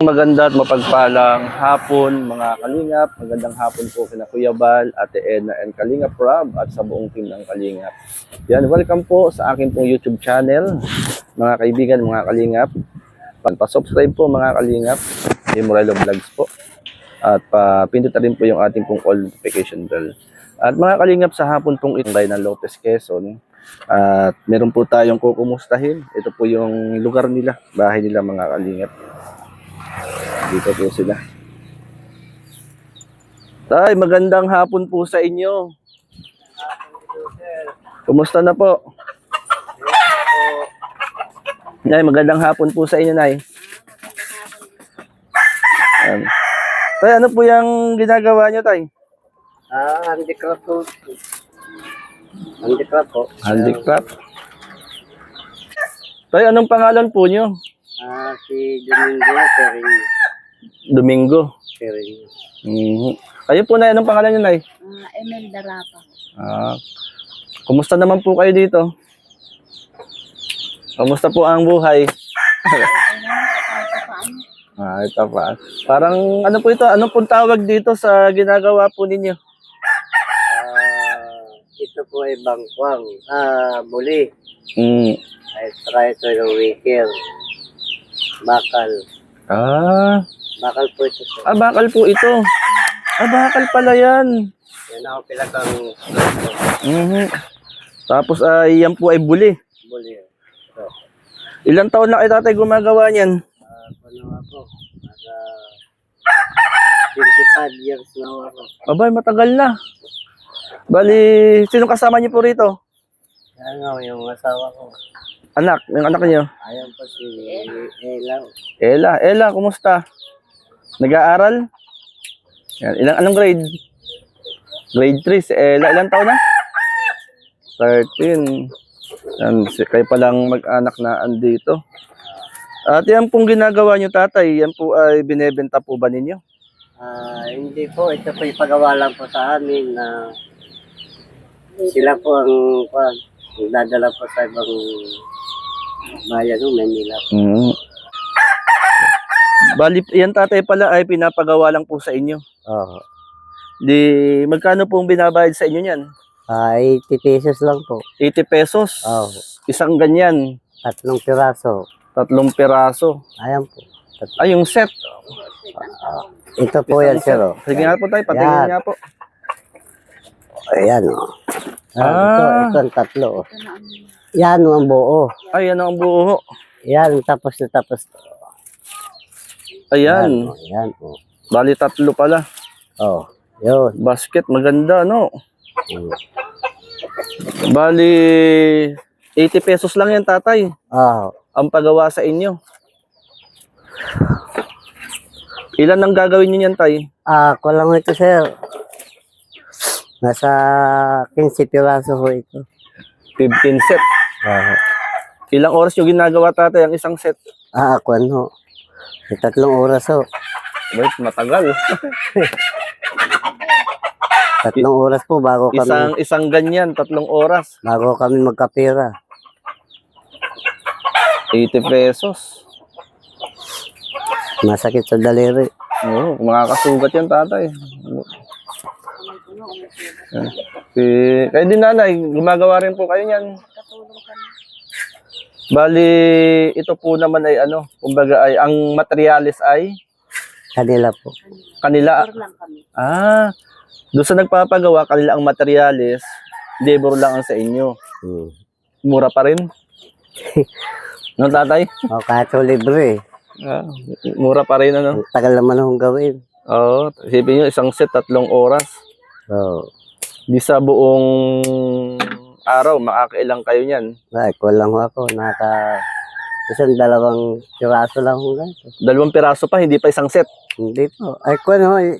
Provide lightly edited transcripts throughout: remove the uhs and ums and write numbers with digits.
maganda at mapagpalang hapon mga Kalingap. Magandang hapon po kina Kuya Bal, Ate Edna and Kalingap Rob at sa buong team ng Kalingap. Yan, welcome po sa akin pong YouTube channel mga kaibigan, mga Kalingap. Pa-subscribe po mga Kalingap, Morelo Vlogs po. At pindutin rin po yung ating pong all notification bell. At mga Kalingap, sa hapon pong itong ng Lopez, Quezon. At meron po tayong kukumustahin. Ito po yung lugar nila, bahay nila mga Kalingap. Dito po sila. Tay, magandang hapon po sa inyo. Kumusta na po? Nay, magandang hapon po sa inyo, Nay. Tay, ano po yung ginagawa nyo, Tay? Handicraft po. Handicraft po. Handicraft. Tay, anong pangalan po nyo? Si Domingo Perino. Domingo. Perino. Kayo po, Nay, anong pangalan nyo, Nay? Imelda Rapa. Kumusta naman po kayo dito? Kumusta po ang buhay? Ito pa. Parang ano po ito? Anong pong tawag dito sa ginagawa po ninyo? Ito po ay bangkwang. Muli. Ay try to the weekend. Bakal. Bakal po ito. Bakal po ito. Bakal pala yan. Yan ako pilatang Tapos yan po ay buli. muli. So, Ilang taon na kayo, Tatay, gumagawa niyan? ano ako? Nasa 25 years na ako. Abay, matagal na. Bali, sino kasama niyo po rito? Yan nga, yung asawa ko. Anak, yung anak niyo. Ayan po si Ella. Ella, kumusta? Nag-aaral? Yan, anong grade? Grade 3 si Ella. Ilang taon na? 13. Yan, kayo palang mag-anak na andito. At yan pong ginagawa nyo, Tatay, yan po ay binebenta po ba ninyo? Hindi po, ito po ipagawa lang po sa amin na sila po ang dadala po sa ibang bayan ng Manila. Bali, yan, Tatay, pala ay pinapagawa lang po sa inyo. Oo. Di, magkano pong binabayad sa inyo yan? 80 pesos lang po. 80 pesos. Oo. Isang ganyan. 3 piraso. 3 piraso. Ayan po. Ay, yung set. Ito po yan, sir. Oh. Sige nga po, Tay, patingin nga po. Ayan, oh. Ito ang 3. Oh. Yan ang buo. Ay, yan ang buo. Yan, tapos na tapos. Ayan. Yan, oh. Bali, 3 pala. Oh, yun. Basket, maganda, no? Bali, 80 pesos lang yan, Tatay. Oh. Ang pagawa sa inyo. Ilan ang gagawin nyo yan, Tay? Ako lang ito, sir. Nasa 15 piraso ho ito. 15 set. Ilang oras nyo ginagawa, Tatay, ang isang set? Ako ano. 3 oras ho. Wait, matagal. 3 oras po bago kami Isang ganyan, 3 oras. bago kami magkapira. 80 pesos. Masakit sa daliri. Oo, makakasugat yan, Tatay. Kayo din, Nanay, gumagawa rin po kayo yan. Bali, ito po naman ay ano, kumbaga ay, ang materialis ay Kanila po. kanila. Lang kami. Doon sa nagpapagawa, kanila ang materialis, labor lang ang sa inyo. Mura pa rin. No, Tatay? O, kahit ho libre. Mura pa rin, ano? Ang tagal naman akong gawin. Oo, isipin nyo, isang set, 3 oras. So, Di sa buong araw, makakailang kayo niyan. kulang ho ako. Isang 2 piraso lang ho lang. 2 piraso pa, hindi pa isang set. Hindi po.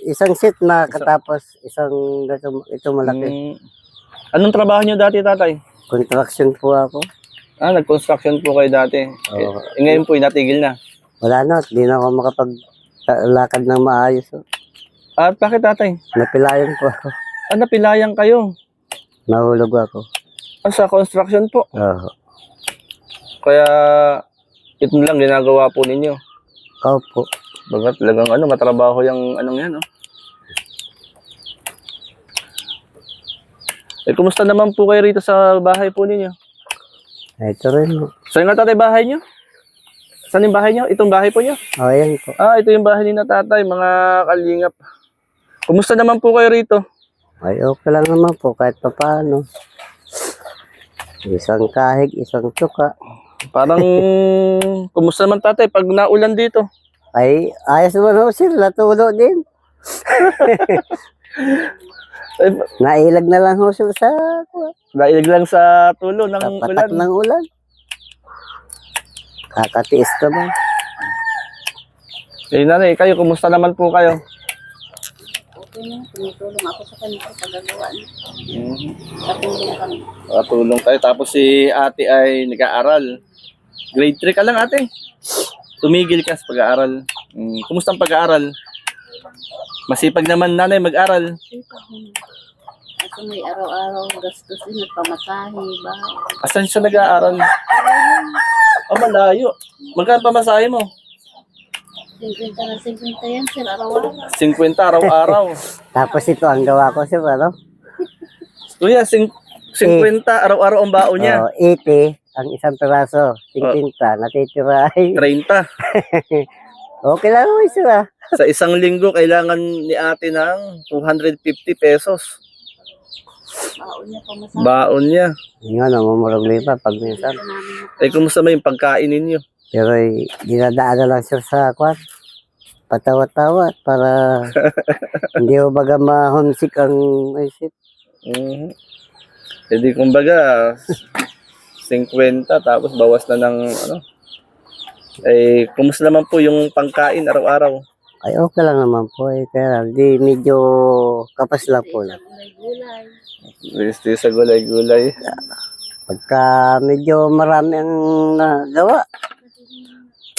Isang set na katapos isang ito malaki. Anong trabaho nyo dati, Tatay? Construction po ako. Nag-construction po kayo dati. Oo. Ngayon po, natigil na. Wala na. Di na ako makapag-lakad ng maayos. Oh. At bakit, Tatay? Napilayan po ako. Napilayang kayo. Nahulog ako. Sa construction po. Oo. Kaya, ito lang ginagawa po ninyo. Opo. Bagat talagang ano, matrabaho yung anong yan, no? Eh, kumusta naman po kayo rito sa bahay po ninyo? Ito rin. Saan nga tatay bahay nyo? Saan yung bahay nyo? Itong bahay po nyo? Oh, yan po. Ah, ito yung bahay ni na tatay, mga kalingap. Kumusta naman po kayo rito? Ay, okay lang naman po kahit pa paano. Isang kahig, isang tsuka. Parang, kumusta naman tatay pag naulan dito? Ay, ayos naman ho sila. Natulo din. Eh, Nailag na lang ho sila sa dahil lang sa tulo ng patak ulan. ng ulan. Kakatiis naman. Eh, nanay, kayo, kumusta naman po kayo? Okay na, tumutulong ako sa kanila sa gagawa niya. Mm. Katulong kami. Katulong tayo. Tapos si ate ay nag-aaral. Grade 3 ka lang, ate. Tumigil ka sa pag-aaral. Kumusta ang pag-aaral? Masipag naman nanay mag-aral. Sipag mo. At may araw-araw gastos din at pamatahe ba? Asan siya nag-aaral? Oh, malayo. Magkano pamasahe mo? 50 na 50 yan, sir, araw-araw. 50 araw-araw. Tapos ito ang gawa ko sir, ano? Kuya, 50 araw-araw ang baon niya. Oh, 80 ang isang peraso. 50 natitira ay. 30. Okay lang ho sir ah. Sa isang linggo, kailangan ni ate ng 250 pesos. Baon niya pamasahe. Baon niya. Yun, namumurog pa pag minsan. Eh, kumusta mo yung pagkain ninyo? Pero dinadaan na lang sir sa kwan. Patawa-tawa para hindi ho baga ma-homesick ang isip. Mhm. Eh di kumbaga 50 tapos bawas na ng ano. Eh kumusta naman po yung pangkain araw-araw? Ay okay lang naman po eh. Kaya di medyo kapas lang po lang. Gulay-gulay. Listi sa gulay-gulay. Pagka medyo marami ang nagawa,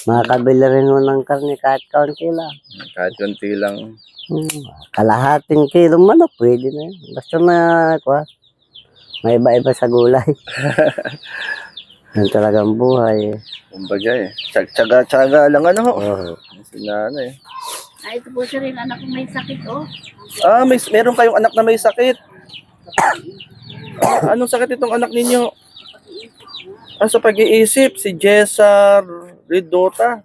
makakabili rin mo ng karne kahit kaunti lang. Kahit konti lang. Kalahating kilong manok, pwede na yun. Basta may iba-iba sa gulay. Yan talagang buhay. Kumbaga eh. Tsaga-tsaga lang ano ho. Oh. Si nanay. Ay, ito po siya rin, anak ko may sakit, oh. Ah, meron kayong anak na may sakit. Ah, anong sakit itong anak ninyo? Ah, sa pag-iisip, si Jessar Ridota.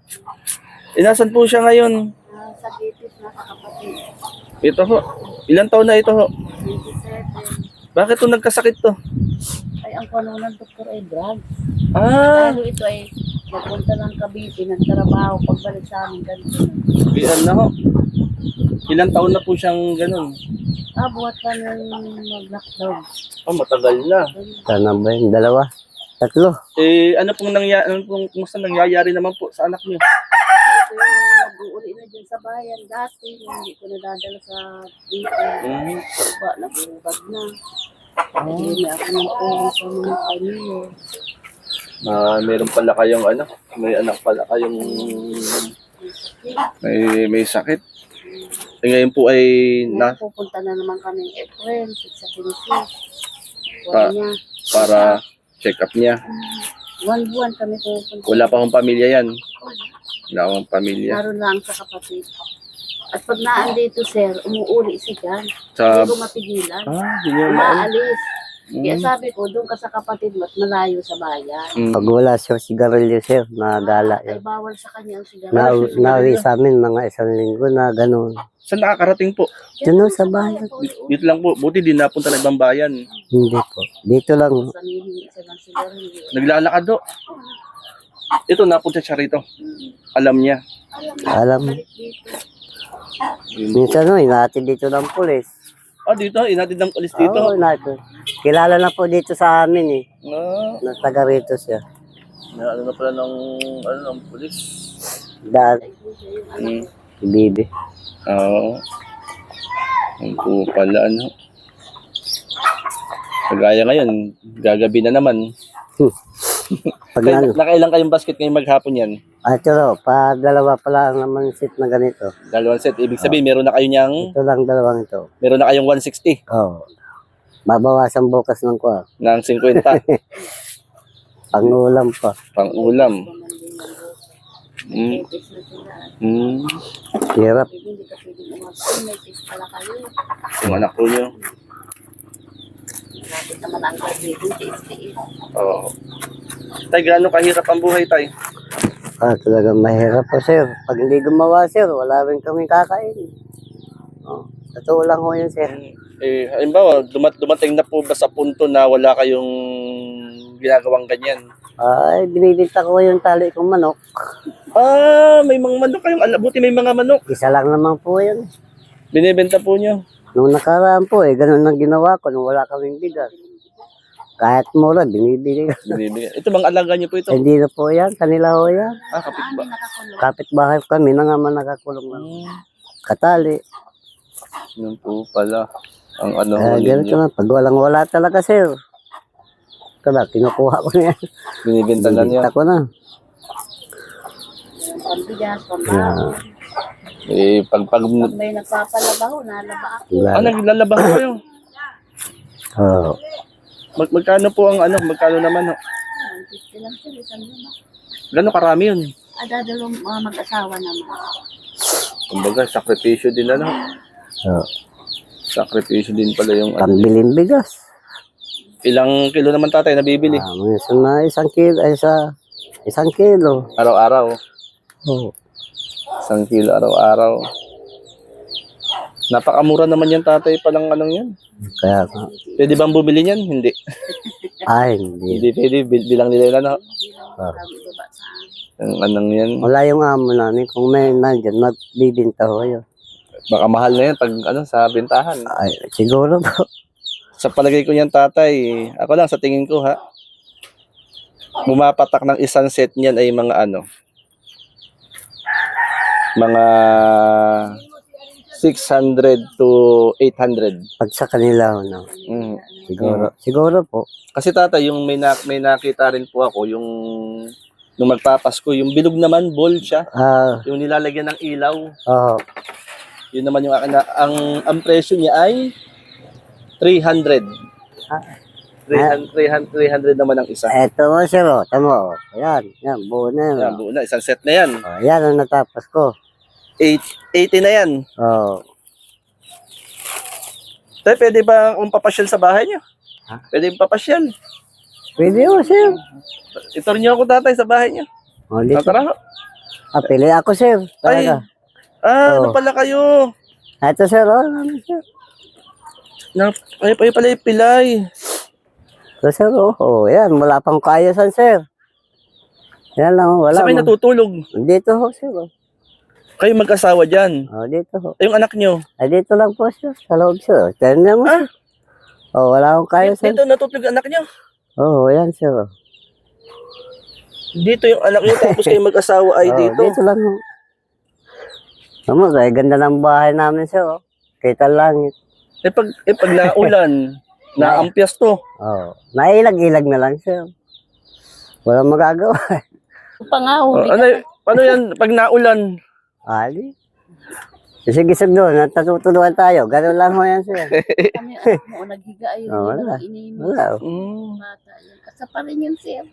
Inasan po siya ngayon? Sa Gitis, nasa kapatid. Ito ho. Ilang taon na ito ho? 27. Bakit ito nagkasakit to? Ay, ang pano ng doktor ay drugs. Ah, Lalo ito ay nagpunta ng Cavite, nagtrabaho, pagbalik sa amin, ganito. ilan na ho? Ilang taon na po siyang ganun? Ah, buhat pa nang mag-lockdown. Oh, matagal na. Sana ba yun? 2? 3? Eh, kumusta nangyayari naman po sa anak niyo? Ito yung nag-uuli na dyan sa bayan. Dati, hindi ko nadadala sa dito. Mhm. Ba, nag-ubad na. Hindi ako ng tulong sa mga pamilya. Meron pala kayong may anak pala kayong may sakit. Eh, ngayon po ay Pupunta na naman kami April, 6 sa 15. Pa- Niya. para check up niya. 1 buwan kami pupunta. Wala pa akong pamilya yan. Wala akong pamilya. Naroon lang sa kapatid. At pag naandito, sir, umuuli siya dyan. Sa... Hindi ko mapigilan. Hindi niyo Umaalis. Kaya sabi ko, doon ka sa kapatid mo at malayo sa bayan. Pag wala siya sigarilyo sir, nagala Ay yun. bawal sa kanya ang sigarilyo. Nauwi sa amin mga 1 linggo na ganun. Saan nakakarating po? Diyan sa bayan. Dito lang po. Buti di napunta na ibang bayan. Hindi po. Dito lang. Sanihin siya ng sigarilyo. Naglalakad do. Ito, napunta siya rito. Alam niya. Alam mo. Balik dito. Minsan inaatid dito ng pulis. Dito. Inatid ng polis dito. Oo, inaatid. Kilala na po dito sa amin eh. Na taga rito siya. Ano na pala ng polis. Daan. Hmm. Si Bibi. Oo. Ang po pala, Kagaya ngayon, gagabi na naman. Pag ano. Nakailang kayong basket ngayong maghapon yan? Pero, pa 2 pala naman sit na ganito. 2 set. Ibig sabihin, meron na kayo niyang, Ito lang 2 ito. meron na kayong 160 Oo. Babawasan bukas ng kuha. ng 50 Pangulam pa. pang ulam. Mm. Ipis na sila. Mm. Hirap. Hindi ka pwede umabot. May ipis pala kayo. Yung anak ko niyo. Bakit naman ang gagawin? Tiis-tiis. Oo. Tay, gaano kahirap ang buhay, tay? Talagang mahirap po, sir. Pag hindi gumawa, sir, wala rin kami kakain. Oh, totoo lang ho yun, sir. Eh, halimbawa, dumating na po ba sa punto na wala kayong ginagawang ganyan? Ay, binibinta ko yung tali kong manok. Ah, may mga manok kayong buti may mga manok. Isa lang naman po yun. Binibenta po nyo. Nung nakaraan po, ganun ang ginawa ko nung wala kaming bigas. Kahit mura, binibili ko. Binibigyan. Ito bang alaga nyo po ito? Hindi na po yan, kanila ho yan. Ah, kapit ba? Amin nakakulong. Kapit-bahay kami na nga man nakakulong ng katali. Yun po pala. Ang ano Kaya ganito ninyo. na, pag walang-wala talaga, sir. Kaya kinukuha ko na yan. Binibenta na niya. Binibinta ko na. Pambigas, Kaya, pambaho. Eh, pag Pag may nagpapalabaho, nalaba ako. naglalabang kayo. oh, Magkano po ang magkano naman? 150 lang sila, isang laba. Gano'ng karami yun? Dadalawang mga mag-asawa naman. Kumbaga, sakripisyo din oh, Sakripisyo din pala yung pambiling bigas. Ilang kilo naman tatay nabibili? Minsan na isang kilo, isang kilo. Araw-araw. Oh, 1 kilo araw-araw. Napakamura naman yan tatay palang yan. kaya, Pwede bang bumili niyan? Hindi. hindi. Hindi pwede. Bilang nila yun, Ah. Sabi ko ba sa Ang yan. Wala yung amo namin. Kung may nandyan, magbibinta ho yun. Baka mahal na yan pag sa bintahan. Ay, siguro po. Sa palagay ko niyan tatay, ako lang sa tingin ko ha. Bumapatak ng isang set niyan ay mga 600 to 800. Pag sa kanila, no? Mm. Siguro. Siguro po. Kasi tatay, yung may nakita rin po ako, yung nung magpapasko, yung bilog naman, ball siya. Yung nilalagyan ng ilaw. Oh, Yun naman yung akin na, ang presyo niya ay 300. 300 naman ang isa. eto mo, sir. Oh. Tamo. Ayan. Yan. Buo na yan. Yan, Oh. buo na, isang set na yan. Oh, yan ang natapos ko. 80 na yan. Oh. Tay, pwede ba kung papasyal sa bahay niyo? Ha? Pwede yung papasyal. Pwede mo, sir. Itor niyo ako tatay sa bahay niyo. Oh, dito. Tara. Pili ako, sir. Talaga. Ano Oh. pala kayo? Ito, sir. Oh, ano, sir. Ay pala yung pilay. Ito, sir. Oh, yan. Wala pang kayasan, sir. Yan lang. Wala. Sa kayo natutulog. Dito ho, sir. Oh. Kayo mag-asawa dyan. Oh, dito ho. Yung anak niyo. Ay, dito lang po, sir. Sa loob, sir. Tignan mo, Ah? sir. Oh, wala akong kaya, sir. Dito natutulog yung anak niyo. Oh, yan, sir. Oh. Dito yung anak niyo tapos kayo mag-asawa ay Oh, dito. dito lang ho. Tama, kaya ganda ng bahay namin, sir. Oh. Kita langit. Pag naulan, naampias to. Oh, nailag-ilag na lang, sir. Walang magagawa. Pangahuli Paano yan pag naulan? Ali. Gisig-gisig doon, natutulungan tayo. Ganun lang ho yan, sir. kami mo naghiga ayun. Oh, wala. Inimig. Wala. Mm. Bata yun. Asa pa rin yun sir.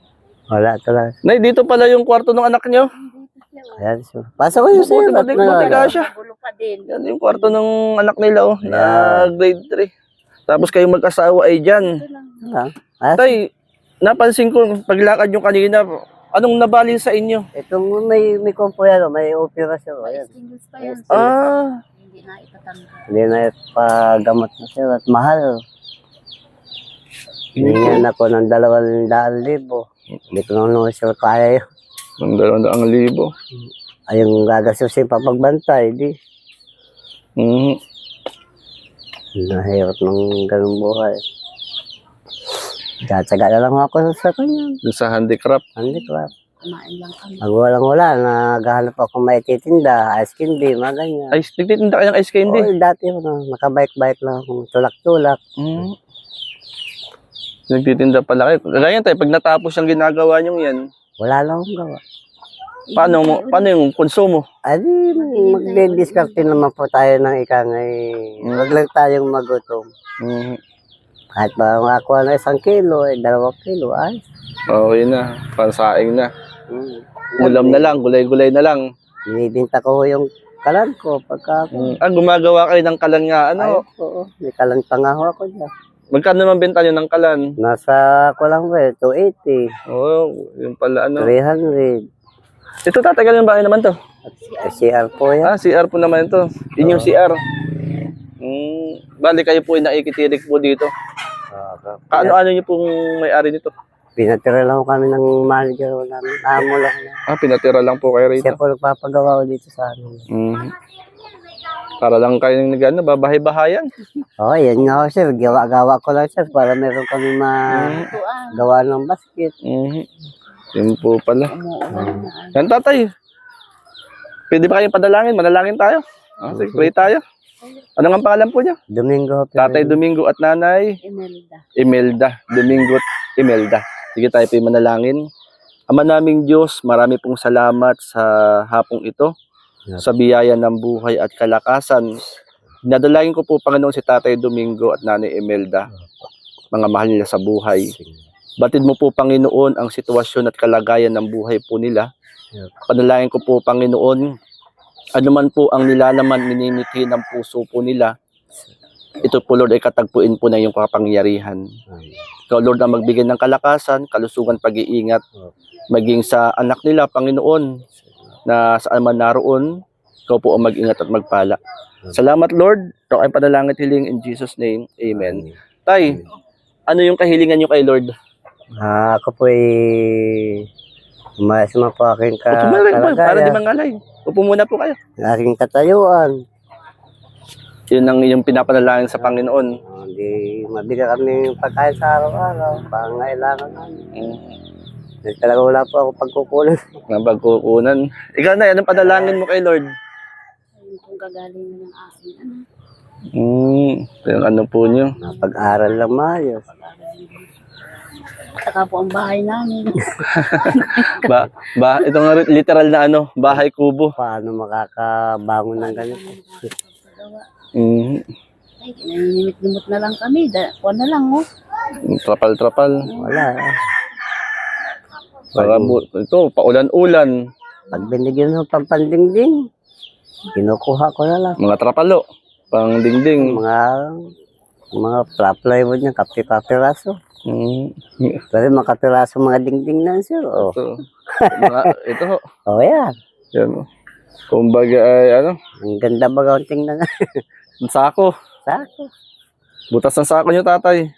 Wala talaga. Nay, dito pala yung kwarto ng anak niyo. Dito siya. Ayan, sir. Pasok ko yun, sir. Buti ka siya. Gulo pa din. Yan yung kwarto ng anak nila na Yeah. grade 3. Tapos kayo mag-asawa ay dyan. Ito lang. Tay, napansin ko paglakad nyo kanina, anong nabali sa inyo? Itong may kompo yan, oh, may opera, sir. Oh, ayan. Extinguish pa yan. Hindi na itatanggal. Hindi na ipagamot na, sir. At mahal. Hingyan ako ng 200,000. Hindi ko naman, sir, kaya yun. Ang 200,000. Ay, yung gagasusin pa pagbantay, di. Mm. Nahirap ng ganung buhay. Tsaga na lang ako sa kanya. Doon sa handicraft. Handicraft. Kumain lang kami. Pag walang-wala, naghahanap ako maititinda, ice candy, mga ganyan. Ay, nagtitinda kayang ice candy. Oo, dati nakabike-bike lang akong tulak-tulak. Mm. Nagtitinda pala kayo. Kaya tayo, pag natapos yung ginagawa nyo yan, Wala lang akong gawa. paano yung konsumo? Adi, magde-discarte naman po tayo ng ikangay. Huwag lang tayong magutom. Mm. Kahit ba makakuha na 1 kilo, 2 kilo, ay. Okay na, pansaing na. Ulam na lang, gulay-gulay na lang. Binibinta ko yung kalan ko pagka Gumagawa kayo ng kalan nga, ano? oo, may kalan pa nga ho ako dyan. Magkano naman benta nyo ng kalan? Nasa ko lang ba, 280, Oo, yun pala, ano. 300. Ito, tatagal yung bahay naman to. CR po yan. CR po naman ito. Yun yung CR. Bali kayo po ay nakikitirik po dito. Kaano-ano nyo pong may-ari nito? Pinatira lang kami ng manager namin. Amo lang na. Pinatira lang po kayo rito. Siya po nagpapagawa ko dito sa amin. Para lang kayo nag babahay-bahayan. Oo, yan nga ho sir. Gawa-gawa ko lang sir para meron kami magawa ng basket. Yun po pala. Umuulan na. Yan tatay. Pwede ba kayong padalangin? Manalangin tayo. Sige, pray tayo. Ano nga ang pangalan po niya? Domingo. Tatay Domingo at Nanay Imelda. Imelda. Domingo at Imelda. Sige tayo po manalangin. Ama naming Diyos, marami pong salamat sa hapong ito. Sa biyaya ng buhay at kalakasan. Nadalangin ko po, Panginoon, si Tatay Domingo at Nanay Imelda. Mga mahal nila sa buhay. Batid mo po, Panginoon, ang sitwasyon at kalagayan ng buhay po nila. Panalangin ko po, Panginoon, ano man po ang nilalaman, minimithi ng puso po nila. Ito po, Lord, ay katagpuin po na yung kapangyarihan. Ikaw, Lord, ang magbigay ng kalakasan, kalusugan, pag-iingat, maging sa anak nila, Panginoon, na saan man naroon, ikaw po ang mag-ingat at magpala. Salamat, Lord. Ito ay panalangin hiling in Jesus' name. Amen. Tay, ano yung kahilingan nyo kay Lord? Ako po ay umayos mo po aking Upo muna kayo, para di kalagayan. mangalay. Upo muna po kayo. Aking katayuan. Yun ang yung pinapanalangin sa Panginoon. Hindi mabigyan kami yung pagkain sa araw-araw. Pangailangan namin. Talaga wala po ako pagkukulang. Ng pagkukunan. Ikaw na, anong panalangin mo kay Lord? Ayun kung gagaling na ng aking anak. Yung ano po nyo. Pag-aral lang maayos. Saka po ang bahay namin. Ito nga literal na ano, bahay kubo. Paano makakabangon ng ganito? Ay, kinaninimit-nimot na lang kami. Kuha na lang, oh. Trapal-trapal. Wala. Ito, paulan-ulan. Pag binigyan mo pang pandingding, kinukuha ko na lang. Mga trapalo. Pang dingding. Mga plywood niya, kapiraso. Pero makapiraso mga dingding na sir. Oh. Ito ho. Oh, yan. Yan. Kumbaga ay ano, Ang ganda ba ang tingnan? sako. Sako. Butas ng sako nyo, tatay.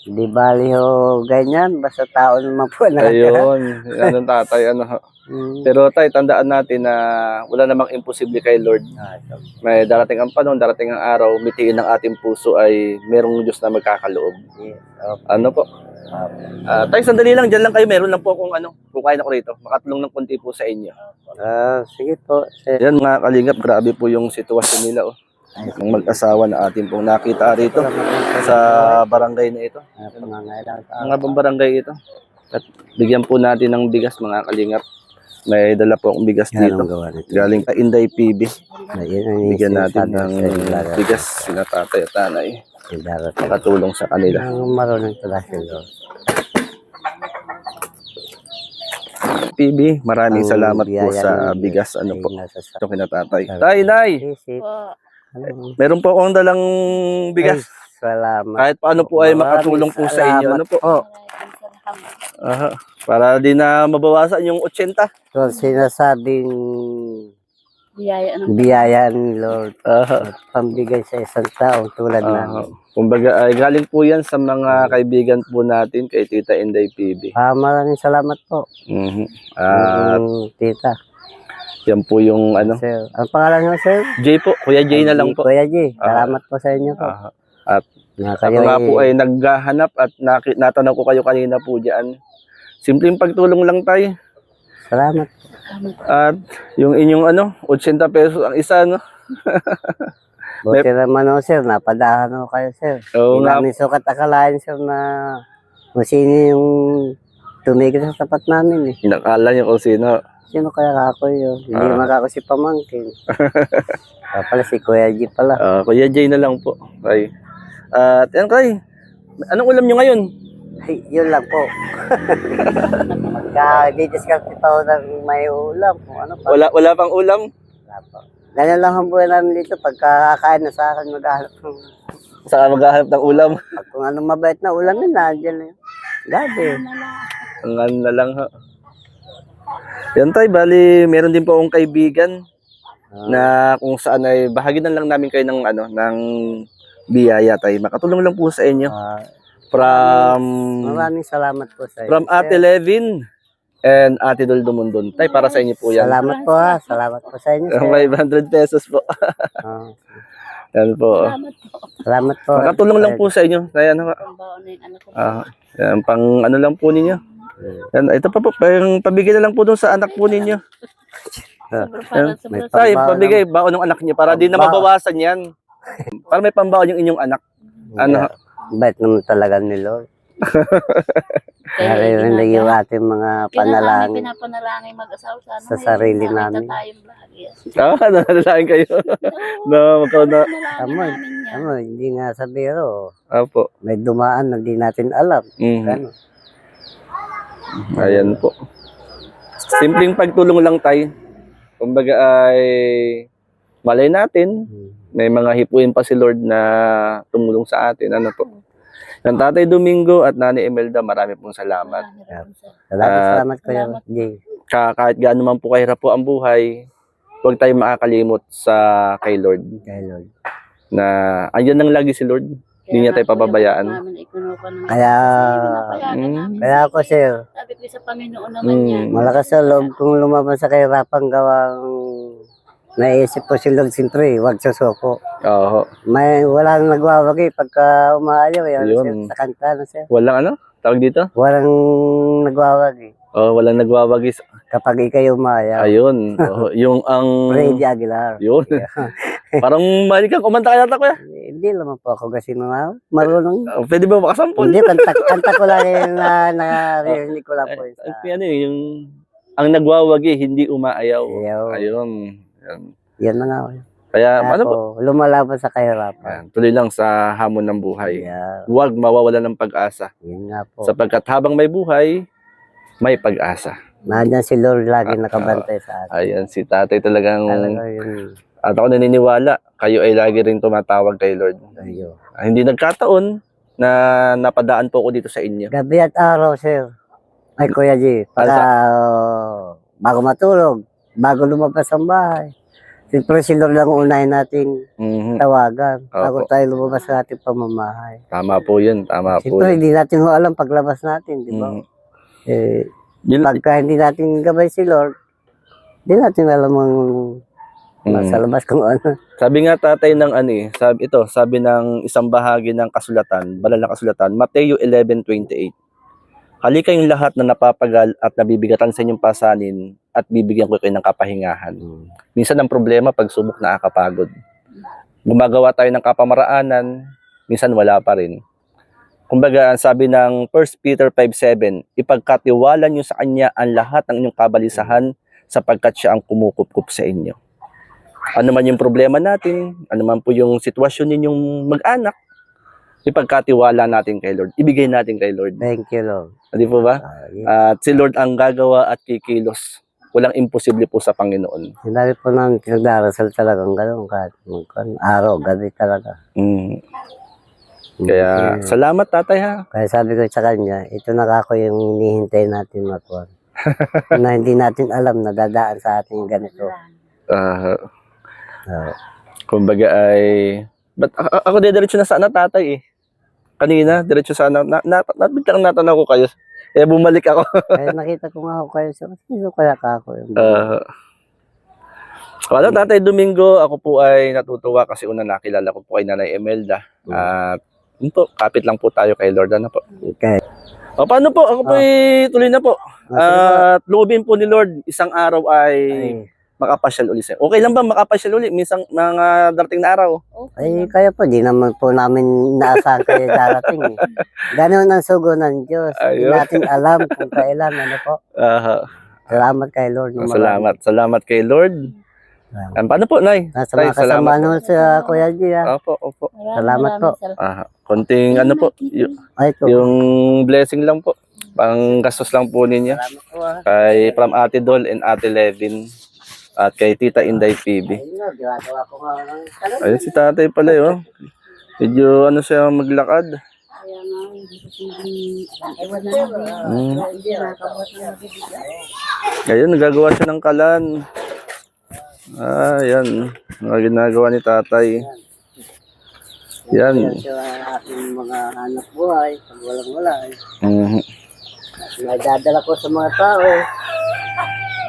Di bali ho ganyan, basta tao naman po na. Ayun. Yan ang tatay. Ano, ho. Pero tay, tandaan natin na wala namang imposible kay Lord. May darating ang panahon, darating ang araw, mitiin ng ating puso ay merong Diyos na magkakaloob. Ano po? Tay, sandali lang, dyan lang kayo. Meron lang po akong ano, kukain ako rito. Makatulong ng konti po sa inyo. Sige po. Yan mga kalingap, grabe po yung sitwasyon nila. Oh. Ng mag-asawa na atin pong nakita rito sa barangay na ito. Mga bang barangay ito. At bigyan po natin ng bigas mga kalingap. May dala po akong bigas dito. Galing pa Inday PB. Bigyan natin ng bigas sila tatay at nanay. Makatulong sa kanila. Ang marunong pala sila. PB, maraming salamat po sa bigas. Ano po? Ito kinatatay. Tay, nay! Meron po akong dalang bigas. Salamat. Kahit paano po ay makatulong po sa inyo. Ano po? Para di na mabawasan yung 80. So, sinasabing biyaya ni Lord. Pambigay sa isang taong tulad namin. Kumbaga, ay galing po yan sa mga kaibigan po natin kay Tita Inday PB. Maraming salamat po. At Tita. yan po yung ano. Sir. Ang pangalan niyo, sir? Jay po. Kuya Jay na lang po. Kuya Jay. Salamat po sa inyo po. At ako nga po ay naghahanap at natanong ko kayo kanina po dyan. Simpleng pagtulong lang tayo. Salamat. At yung inyong ano, 80 pesos ang isa, no? Buti naman o, sir. Napadahan o kayo, sir. Oo Hindi nga. namin sukat akalain, sir, na kung sino yung tumigil sa tapat namin. Inakala niyo kung sino. Sino kaya ako yun? Hindi naman ako si Pamangkin. Pala si Kuya G pala. Kuya Jay na lang po. Kay. At yan kay. Anong ulam nyo ngayon? Ay, yun lang po. Pagka didiskarte pa ako ng may ulam, kung ano pa. Wala pang ulam? Wala po. Ganyan lang ang buhay namin dito. Pagka kakain na sa akin, maghahanap ng Saka maghahanap ng ulam? pag kung anong mabait na ulam yun, nandiyan na yun. Gabi. Ang ano na lang ha. Yan tay, bali meron din po akong kaibigan na kung saan ay bahagi na lang namin kayo ng ng biyaya tay. Makatulong lang po sa inyo. From Maraming salamat po sa iyo. from Ate Levin and Ate Dol Dumundon. Tay, para sa inyo po yan. Salamat po ha. Salamat po sa inyo. Sir. 500 pesos po. Ah, Yan po. Salamat po. salamat po. Makatulong lang po sa inyo. Ayan ha. Pambaon na yung anak ko. Yan, pang ano lang po ninyo. Yan, ito pa po, pang pabigay na lang po doon sa anak po ninyo. Sobra Tay, pabigay baon ng anak niyo para di na Pambaon. mabawasan yan. Para may pambaon yung inyong anak. Ano? Bait naman talaga ni Lord. Narinig yung ating mga panalangin. Pinapanalangin mag-asawa sana. Sa sarili namin. Tayong lagi. Nanalangin kayo. No, magkaw na. Tama, tama, hindi nga sa biro. Apo. May dumaan na di natin alam. Mhm. Ano? Ayan po. Simpleng pagtulong lang tayo. Kumbaga ay malay natin, may mga hipuin pa si Lord na tumulong sa atin. Ano po? Yan, Tatay Domingo at Nani Imelda, marami pong salamat. Salamat Kuya Jay. Kahit gaano man po kahirap po ang buhay, huwag tayong makakalimot sa kay Lord. Kay Lord. Na andyan lang lagi si Lord. Hindi niya tayo pababayaan. Kaya, kaya ako sir, Sabi ko sa Panginoon naman yan. malakas sa loob kung lumaban sa kahirapang gawang naisip ko si Lord siyempre, huwag susuko. Oo. Walang nagwawagi pagka umaayaw. Yan, Ayun. sir, sa kanta na sir. Walang tawag dito? Walang nagwawagi. Walang nagwawagis. Kapag ikay umayaw. Ayun. Yung ang... Freddy Aguilar. Yun. Parang mahilig kang kumanta kaya kuya. Hindi naman po ako kasi marunong. Pwede ba makasampol? Hindi, kanta ko lang yung naririnig ko lang po. Ano yung... Ang nagwawagi, hindi umaayaw. Ayaw. Ayun. Yan. Yan na nga. Kaya, Kaya ano po? po, lumalaban sa kahirapan. Yan, tuloy lang sa hamon ng buhay. Yeah. Huwag mawawala ng pag-asa. Yun nga po. Sapagkat habang may buhay, may pag-asa. Nandiyan si Lord lagi nakabantay sa atin. Ayan, si tatay talagang... Talaga yun. At ako naniniwala, kayo ay lagi rin tumatawag kay Lord. Ayun. Hindi nagkataon na napadaan po ako dito sa inyo. Gabi at araw, sir. Ay, Kuya G. Para bago matulog, bago lumabas ang bahay. Siyempre si Lord lang unahin nating Mhm. tawagan. Bago Opo. tayo lumabas sa ating pamamahay. Tama po yun, tama po Siyempre, yun. hindi natin ho alam paglabas natin, di ba? Mhm. Eh, Yun- pagka hindi natin gabay si Lord, hindi natin alam ang nasa labas kung ano. Sabi nga tatay ng sabi ng isang bahagi ng kasulatan, banal na kasulatan, Mateo 11:28. Halika kayong lahat na napapagal at nabibigatan sa inyong pasanin at bibigyan ko kayo ng kapahingahan. Minsan ang problema, pagsubok nakakapagod. Gumagawa tayo ng kapamaraanan, minsan wala pa rin. Kumbaga, sabi ng 1 Peter 5:7, ipagkatiwala niyo sa Kanya ang lahat ng inyong kabalisahan sapagkat Siya ang kumukup-kup sa inyo. Ano man yung problema natin, ano man po yung sitwasyon ninyong mag-anak, ipagkatiwala natin kay Lord. Ibigay natin kay Lord. Thank you, Lord. Di po ba? Yeah. At si Lord ang gagawa at kikilos. Walang imposible po sa Panginoon. Sinabi po nang pinagdarasal talagang gano'n kahit araw, gabi talaga. Mm. Kaya, salamat tatay ha. Kaya sabi ko sa kanya, ito na ako yung hinihintay natin makuha. Na hindi natin alam na dadaan sa ating ganito. Kumbaga ay... But ako diretso na sana tatay eh. Kanina, diretso sana. Biglang natanaw ko kayo. Kaya bumalik ako. Kaya nakita ko nga ako kayo. Sino kaya ka ako? Wala, Tatay Domingo, ako po ay natutuwa kasi una nakilala ko po kay Nanay Imelda. At yun po, kapit lang po tayo kay Lord. Ano po? Okay. O paano po? Ako po ay tuloy na po. At loobin po ni Lord, isang araw ay makapasyal ulit. Okay lang ba makapasyal ulit? Minsan mga darating na araw. Ay, kaya po, di naman po namin inaasahan kayo darating. Ganon ang sugo ng Diyos. Hindi Ayun. natin alam kung kailan. Ano po? Salamat kay Lord. Salamat kay Lord. Paano po, Nay? Sa Tay, mga kasama naman sa Kuya G. Opo, opo. Salamat po. Konting ano po, Ay, ito. yung blessing lang po. Pang gastos lang po ninyo. Salamat po ah. Kay from Ate Dol and Ate Levin. At kay Tita Inday PB. Ayun na, ginagawa ko nga ng kalam. Ayun si tatay pala yun. Medyo ano siya maglakad. Kaya nga, hindi ko ewan na namin. Hindi nakabot na nabibigay. Ngayon, nagagawa siya ng kalan. Yan. Mga ginagawa ni tatay. Yan. Yan sa aking mga anak buhay. Pag walang-wala. Mhm. Nadadala ko sa mga tao.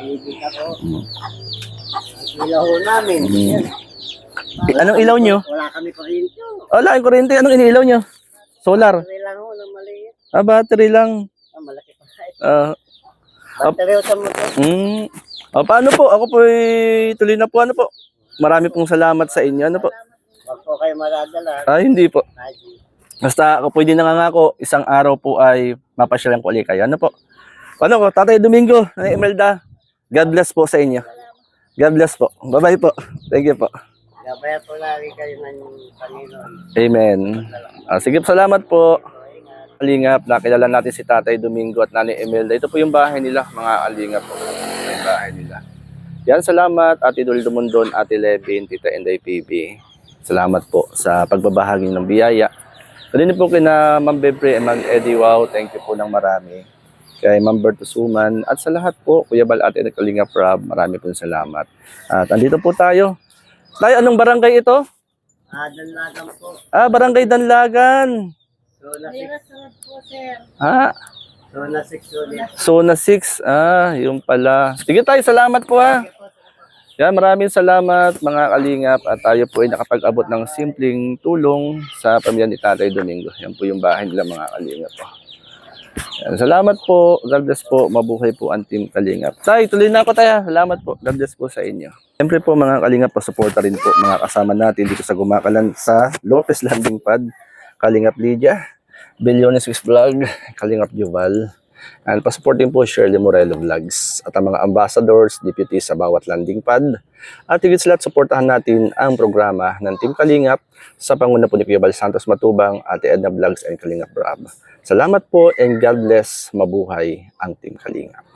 Ibig ako. Ang ilaw namin. Yan. Anong ilaw nyo? Wala kami kuryente. Wala, yung kuryente. Anong iniilaw nyo? Solar. Battery lang ho na maliit. Battery lang. Malaki pa. Ah, Battery ho sa motor. paano po? Ako po tuloy na po. Ano po? Marami pong salamat sa inyo. Ano po? Wag po kayo madadala. Hindi po. Lagi. Basta ako po hindi nangangako. Isang araw po ay mapasyalan ko ulit kayo. Ano po? Paano ko? Tatay Domingo, Nanay Imelda. God bless po sa inyo. God bless po. Bye-bye po. Thank you po. Gabayan po lagi kayo ng Panginoon. Amen. Sige, salamat po. Alingap, nakilala natin si Tatay Domingo at Nanay Imelda. Ito po yung bahay nila, mga alingap po. Ito yung bahay nila. Yan, salamat Ate Dol Dumondon, Ate Levin, Tita Inday PB. Salamat po sa pagbabahagi ng biyaya. Rin po kina Ma'am Bebre and Ma'am Eddie, wow, thank you po ng marami. Kay Ma'am Berto Suman at sa lahat po, Kuya Bal, Ate Kalingap Rob, marami po salamat. At andito po tayo. Tayo, anong barangay ito? Danlagan po. Barangay Danlagan. Zona 6. Sunod po, sir. Zona 6 ulit. Zona 6. Yung pala. Sige tayo, salamat po ha. Yan, maraming salamat mga kalingap at tayo po ay nakapag-abot ng simpleng tulong sa pamilya ni Tatay Domingo. Yan po yung bahay nila mga kalingap po. Yan, salamat po. God bless po. Mabuhay po ang Team Kalingap. Tay, tuloy na ako tayo. Salamat po. God bless po sa inyo. Siyempre po mga kalingap, pasuporta rin po mga kasama natin dito sa Gumakalan sa Lopez Landing Pad. Kalingap Lydia, Billiones Swiss Vlog, Kalingap Juval, and pasuportin po Shirley Morelo Vlogs at ang mga ambassadors, deputies sa bawat landing pad. At higit sa lahat, suportahan natin ang programa ng Team Kalingap sa panguna po ni Kuya Bal Santos Matubang, Ate Edna Vlogs and Kalingap Rob. Salamat po and God bless, mabuhay ang Team Kalingap.